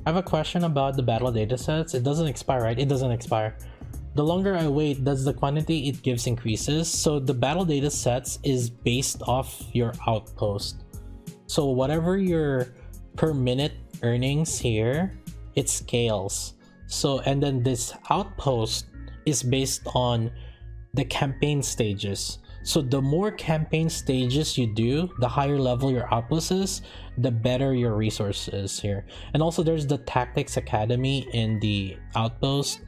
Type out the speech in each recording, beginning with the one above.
I have a question about the battle datasets. It doesn't expire, right? It doesn't expire. The longer I wait, does the quantity it gives increases? So the battle datasets is based off your outpost. So whatever your per minute earnings here, it scales. So, and then this outpost is based on the campaign stages. So the more campaign stages you do, the higher level your outpost is, the better your resource is here. And also there's the Tactics Academy in the outpost.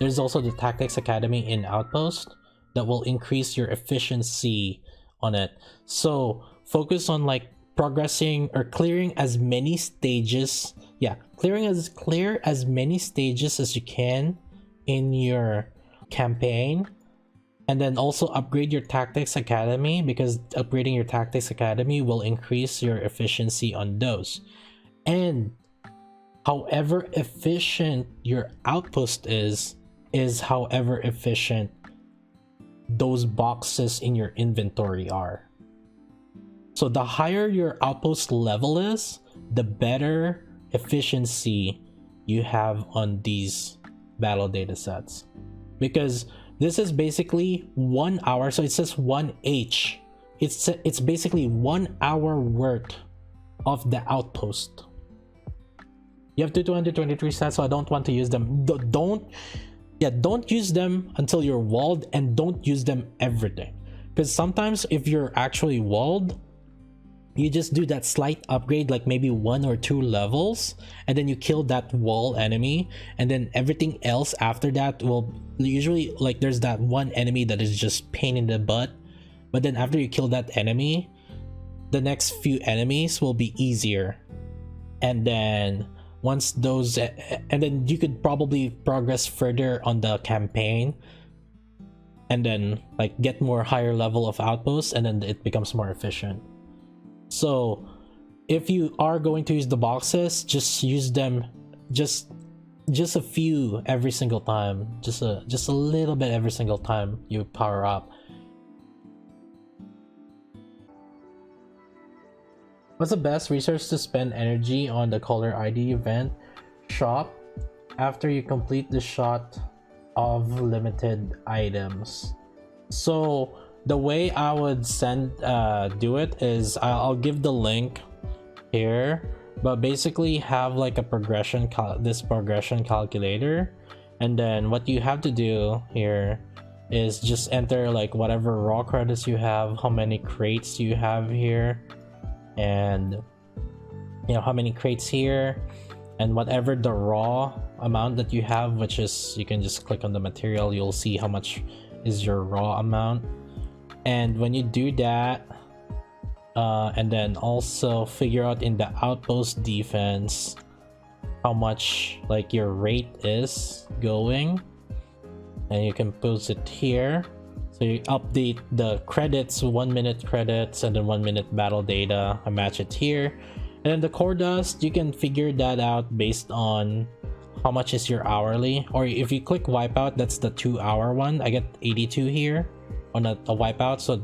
There's also the Tactics Academy in Outpost that will increase your efficiency on it. So focus on like progressing or clearing as many stages. Yeah, clear as many stages as you can in your campaign. And then also upgrade your Tactics Academy, because upgrading your Tactics Academy will increase your efficiency on those. And however efficient your outpost is however efficient those boxes in your inventory are. So the higher your outpost level is, the better efficiency you have on these battle data sets, because this is basically 1 hour. So it says 1H. It's basically 1 hour worth of the outpost. You have 223 stats, so I don't want to use them. Don't use them until you're walled, and don't use them everything, because sometimes if you're actually walled, you just do that slight upgrade, like maybe 1 or 2 levels, and then you kill that wall enemy, and then everything else after that will usually, like, there's that one enemy that is just pain in the butt, but then after you kill that enemy, the next few enemies will be easier. And then once those, and then you could probably progress further on the campaign, and then like get more higher level of outposts, and then it becomes more efficient. So if you are going to use the boxes, just use them just a few every single time, just a little bit every single time you power up. What's the best resource to spend energy on the Caller ID event shop after you complete the shot of limited items? So the way I would do it is I'll give the link here, but basically have like a progression calculator, and then what you have to do here is just enter like whatever raw credits you have, how many crates you have here, and you know how many crates here, and whatever the raw amount that you have, which is, you can just click on the material, you'll see how much is your raw amount. And when you do that, and then also figure out in the outpost defense how much like your rate is going, and you can post it here. So you update the credits, 1 minute credits, and then 1 minute battle data, I match it here. And then the core dust, you can figure that out based on how much is your hourly, or if you click wipeout, that's the 2 hour one. I get 82 here on a wipeout, so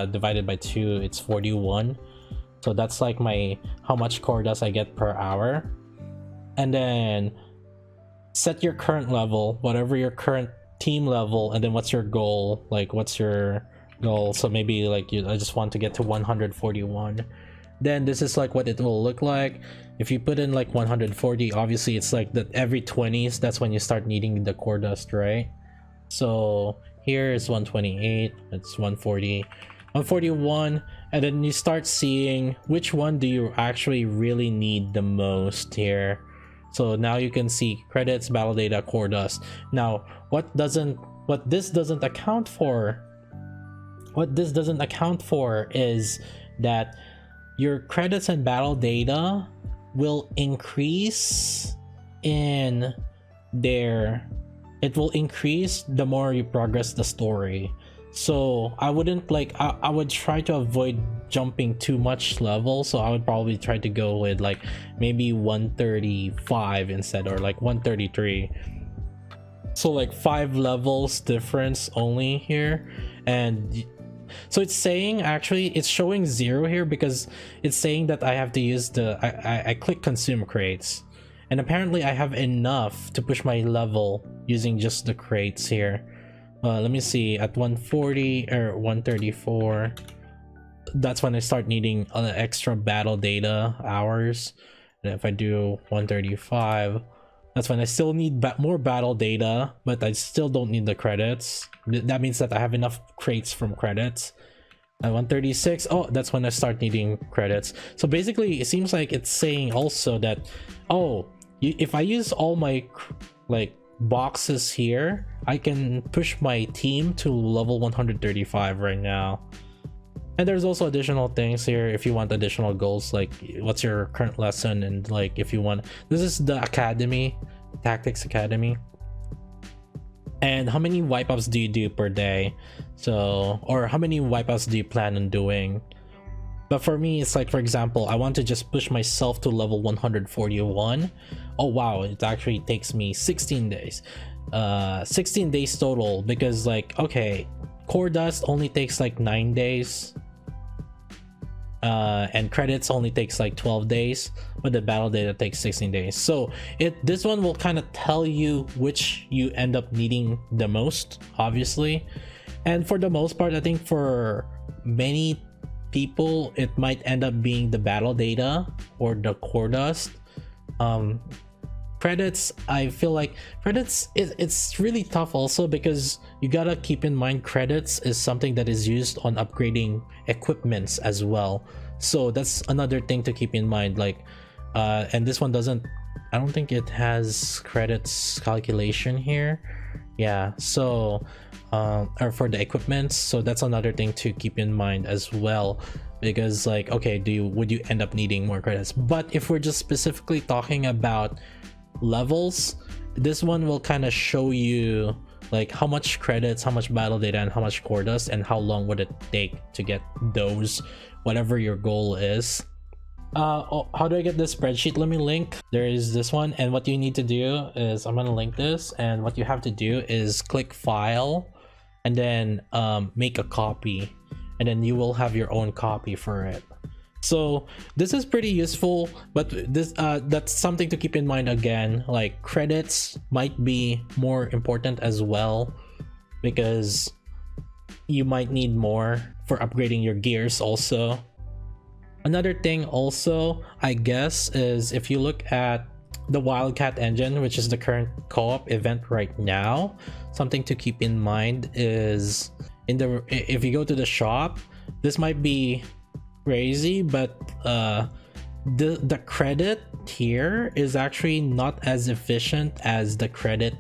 divided by 2, it's 41. So that's like my how much core dust I get per hour. And then set your current level, whatever your current team level, and then what's your goal, like what's your goal. So maybe like I just want to get to 141. Then this is like what it will look like. If you put in like 140, obviously it's like that every 20s, that's when you start needing the core dust, right? So here is 128, it's 140, 141, and then you start seeing which one do you actually really need the most here. So now you can see credits, battle data, core dust. Now what this doesn't account for is that your credits and battle data will increase in their, it will increase the more you progress the story. So I wouldn't like, I would try to avoid jumping too much level, so I would probably try to go with like maybe 135 instead, or like 133. So like 5 levels difference only here. And so it's saying, actually it's showing 0 here because it's saying that I have to use the I click consume crates, and apparently I have enough to push my level using just the crates here. Let me see, at 140 or 134, that's when I start needing extra battle data hours. And if I do 135, that's when I still need more battle data, but I still don't need the credits. That means that I have enough crates from credits. At 136, oh, that's when I start needing credits. So basically, it seems like it's saying also that, oh, if I use all my like boxes here, I can push my team to level 135 right now. And there's also additional things here if you want additional goals, like what's your current lesson, and like if you want, this is the academy, tactics academy, and how many wipeouts do you do per day, so, or how many wipeouts do you plan on doing. But for me, it's like, for example, I want to just push myself to level 141. Oh wow, it actually takes me 16 days, 16 days total, because like, okay, core dust only takes like 9 days, and credits only takes like 12 days, but the battle data takes 16 days. So this one will kind of tell you which you end up needing the most, obviously. And for the most part, I think for many people it might end up being the battle data or the core dust. Credits, I feel like credits, it's really tough also, because you gotta keep in mind credits is something that is used on upgrading equipments as well. So that's another thing to keep in mind. Like and this one doesn't, I don't think it has credits calculation here. Yeah, so or for the equipments, so that's another thing to keep in mind as well, because like, okay, would you end up needing more credits? But if we're just specifically talking about levels, this one will kind of show you like how much credits, how much battle data, and how much core dust, and how long would it take to get those, whatever your goal is. How do I get this spreadsheet? Let me link. There is this one, and what you need to do is, I'm gonna link this, and what you have to do is click file and then make a copy, and then you will have your own copy for it. So this is pretty useful, but this that's something to keep in mind. Again, like credits might be more important as well, because you might need more for upgrading your gears also. Another thing also, I guess, is if you look at the Wildcat engine, which is the current co-op event right now, something to keep in mind is if you go to the shop, this might be crazy, but the credit here is actually not as efficient as the credit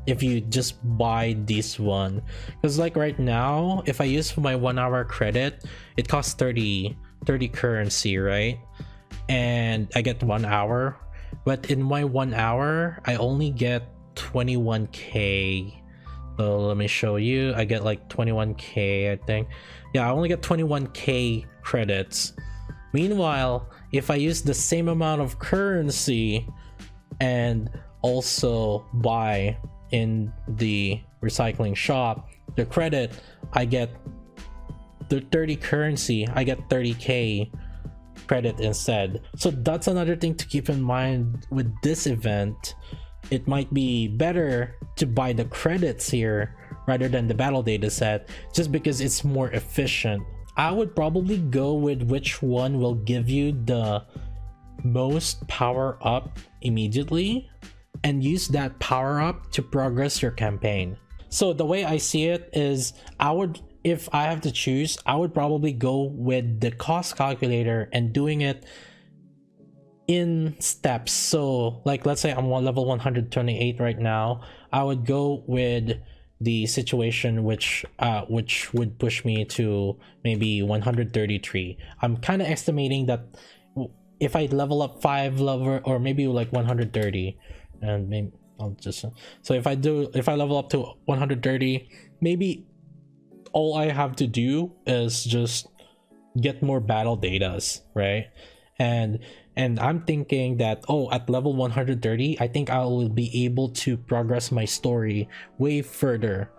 if you just buy this one. Because like right now, if I use my 1 hour credit, it costs 30 currency, right? And I get 1 hour, but in my 1 hour I only get 21k. So let me show you. I get like 21k, I think. Yeah, I only get 21k credits. Meanwhile, if I use the same amount of currency and also buy in the recycling shop, the credit, I get the 30 currency, I get 30k credit instead. So that's another thing to keep in mind with this event. It might be better to buy the credits here rather than the battle data set, just because it's more efficient. I would probably go with which one will give you the most power up immediately, and use that power up to progress your campaign. So the way I see it is, if I have to choose, I would probably go with the cost calculator and doing it in steps. So like, let's say I'm on level 128 right now, I would go with the situation which would push me to maybe 133. I'm kind of estimating that if I level up 5 level, or maybe like 130, and maybe I'll just, so if I level up to 130, maybe all I have to do is just get more battle datas, right? And I'm thinking that, oh, at level 130, I think I will be able to progress my story way further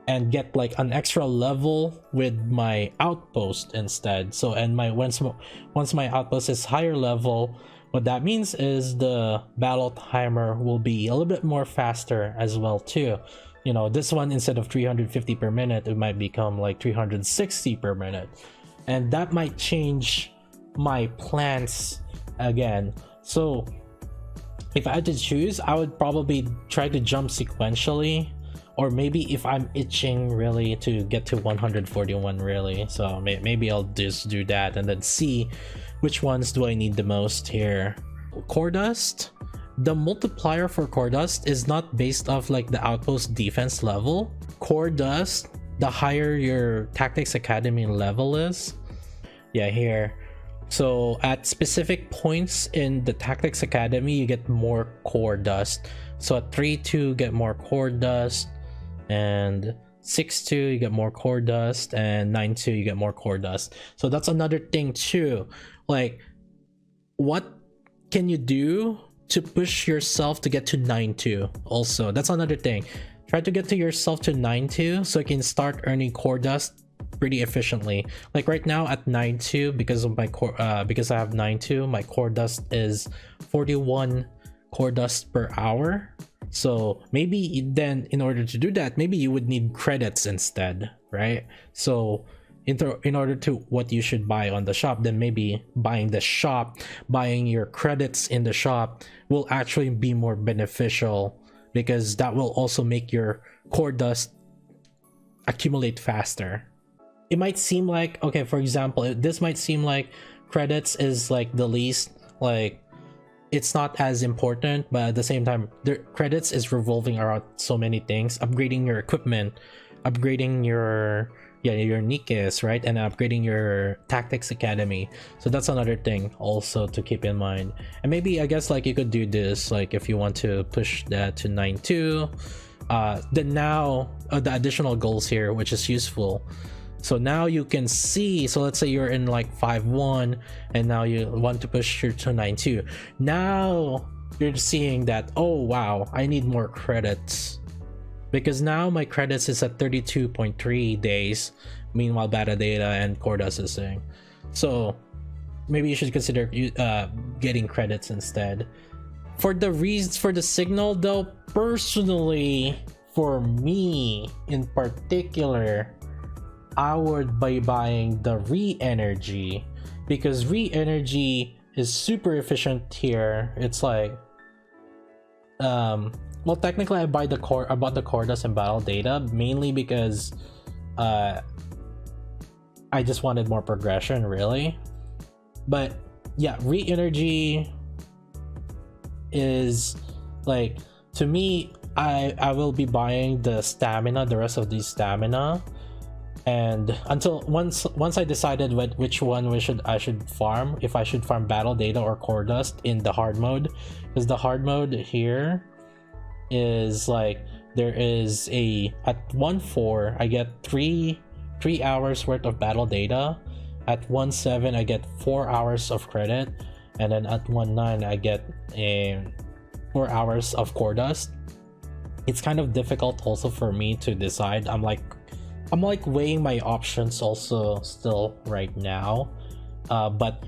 and get like an extra level with my outpost instead. So, and once my outpost is higher level, What that means is the battle timer will be a little bit more faster as well too. You know, this one, instead of 350 per minute, it might become like 360 per minute, and that might change my plans again. So if I had to choose, I would probably try to jump sequentially, or maybe if I'm itching really to get to 141 really, so maybe I'll just do that and then see which ones do I need the most here. Core dust, the multiplier for core dust is not based off like the outpost defense level. Core dust, the higher your tactics academy level is, yeah, here. So at specific points in the tactics academy you get more core dust. So at 3-2 get more core dust, and 6-2 you get more core dust, and 9-2 you get more core dust. So that's another thing too, like what can you do to push yourself to get to 9-2? Also, that's another thing. Try to get to yourself to 9-2 so you can start earning core dust pretty efficiently. Like right now at 9-2, because of my core, because I have 9-2, my core dust is 41 core dust per hour. So maybe then, in order to do that, maybe you would need credits instead, right? So in order to what you should buy on the shop, then maybe buying the shop, buying your credits in the shop will actually be more beneficial, because that will also make your core dust accumulate faster. It might seem like, okay, for example, this might seem like credits is like the least, like it's not as important, but at the same time, the credits is revolving around so many things: upgrading your equipment, upgrading your Nikkes, right, and upgrading your tactics academy. So that's another thing also to keep in mind. And maybe I guess like you could do this, like if you want to push that to 9-2, then now the additional goals here, which is useful. So now you can see, so let's say you're in like 5-1 and now you want to push your to 9-2. Now you're seeing that, oh wow, I need more credits, because now my credits is at 32.3 days. Meanwhile, beta data and core dust is saying. So maybe you should consider getting credits instead. For the reasons for the signal though, personally, for me in particular, I would be buying the re-energy, because re-energy is super efficient here. It's like, well, technically I bought the core dust and battle data mainly because I just wanted more progression really. But yeah, re-energy is like, to me, I will be buying the stamina, the rest of the stamina, and until once I decided which one I should farm, if I should farm battle data or core dust in the hard mode, because the hard mode here is like, there is a, at 1-4 I get 3 hours worth of battle data, at 1-7 I get 4 hours of credit, and then at 1-9 I get 4 hours of core dust. It's kind of difficult also for me to decide. I'm like weighing my options also still right now, but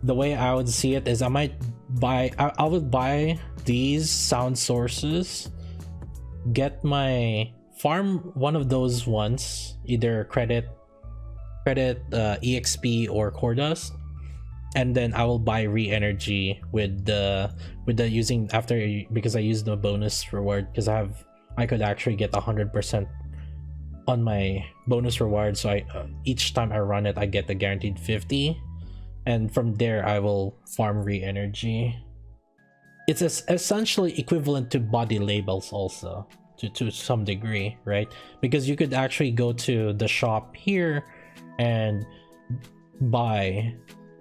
the way I would see it is I might buy, I would buy these sound sources, get my farm one of those ones, either credit exp or core dust, and then I will buy re-energy with the using after, because I use the bonus reward, because I could actually get 100% on my bonus reward. So each time I run it I get the guaranteed 50, and from there I will farm re-energy. It's essentially equivalent to body labels also to some degree, right? Because you could actually go to the shop here and buy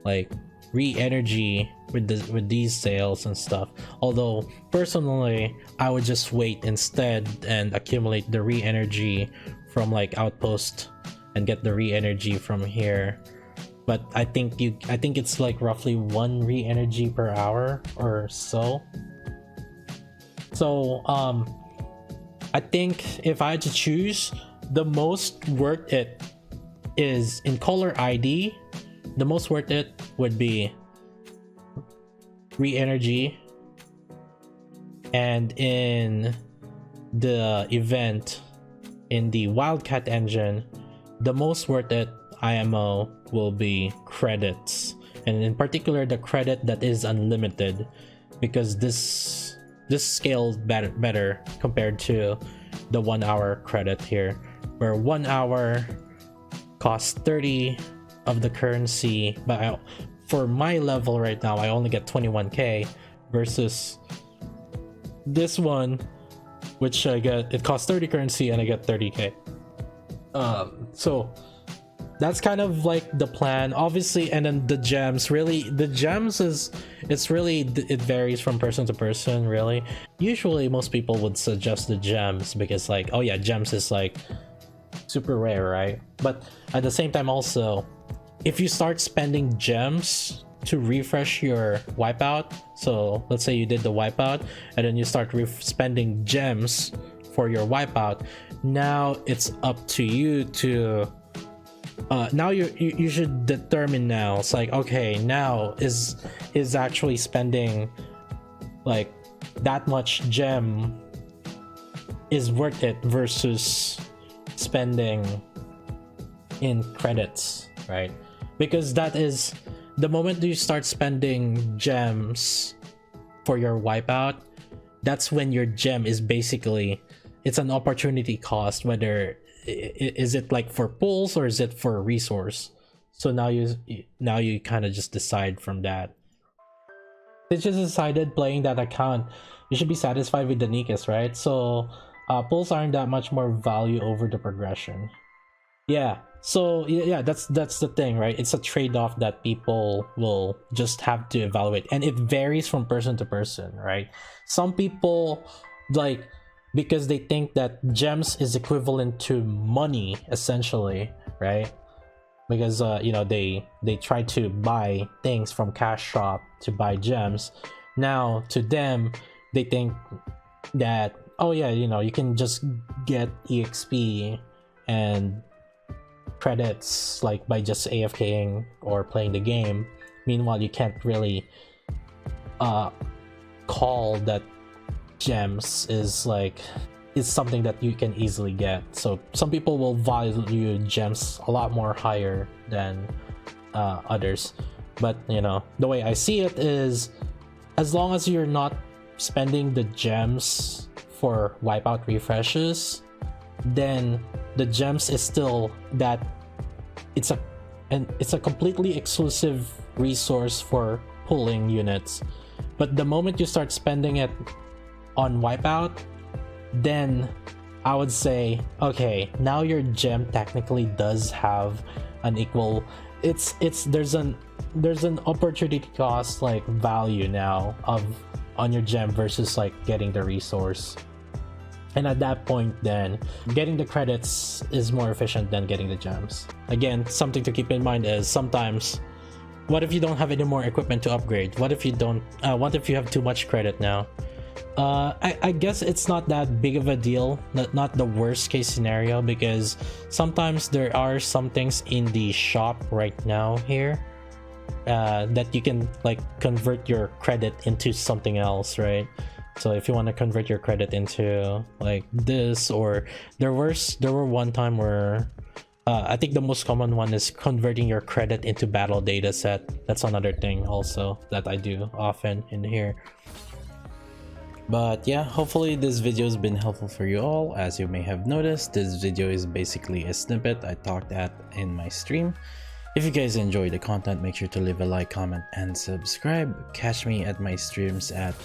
like re-energy with these sales and stuff. Although personally I would just wait instead and accumulate the re-energy from like Outpost and get the re-energy from here. But I think it's like roughly 1 re-energy per hour or so. So I think if I had to choose, the most worth it is in color ID. The most worth it would be re-energy, and in the event in the wildcat engine, the most worth it IMO will be credits, and in particular the credit that is unlimited, because this scales better compared to the 1 hour credit here, where 1 hour costs 30 of the currency, but for my level right now I only get 21k, versus this one, which I get, it costs 30 currency and I get 30k. So that's kind of like the plan, obviously. And then the gems, really, the gems is, it varies from person to person, really. Usually most people would suggest the gems because, like, oh yeah, gems is like super rare, right? But at the same time also, if you start spending gems to refresh your wipeout, so let's say you did the wipeout and then you start spending gems for your wipeout, now it's up to you to now you should determine, now it's like, okay, now is actually spending like that much gem is worth it versus spending in credits, right? Because that is the moment you start spending gems for your wipeout, that's when your gem is basically, it's an opportunity cost, whether is it like for pulls or is it for a resource. So now you kind of just decide from that. Since you decided playing that account, you should be satisfied with the Nikkes, right? So pulls aren't that much more value over the progression. Yeah, so yeah, that's the thing, right? It's a trade-off that people will just have to evaluate, and it varies from person to person, right? Some people, like, because they think that gems is equivalent to money, essentially, right? Because you know, they try to buy things from cash shop to buy gems. Now to them, they think that, oh yeah, you know, you can just get EXP and credits like by just AFKing or playing the game. Meanwhile, you can't really call that gems is something that you can easily get. So some people will value gems a lot more higher than others. But you know, the way I see it is, as long as you're not spending the gems for wipeout refreshes, then the gems is still that it's a completely exclusive resource for pulling units. But the moment you start spending it on wipeout, then I would say, okay, now your gem technically does have an equal, there's an opportunity cost like value now on your gem versus like getting the resource. And at that point, then getting the credits is more efficient than getting the gems. Again, something to keep in mind is sometimes, what if you don't have any more equipment to upgrade? What if you don't? What if you have too much credit now? I guess it's not that big of a deal, not the worst case scenario, because sometimes there are some things in the shop right now here that you can like convert your credit into something else, right? So if you want to convert your credit into like this, or there were one time where I think the most common one is converting your credit into battle data set. That's another thing also that I do often in here. But yeah, hopefully this video has been helpful for you all. As you may have noticed, this video is basically a snippet I talked at in my stream. If you guys enjoy the content, make sure to leave a like, comment, and subscribe. Catch me at my streams at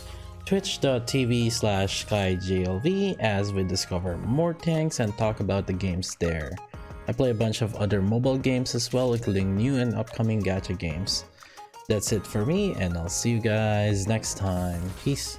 twitch.tv/skygLV as we discover more tanks and talk about the games there. I play a bunch of other mobile games as well, including new and upcoming gacha games. That's it for me, and I'll see you guys next time. Peace.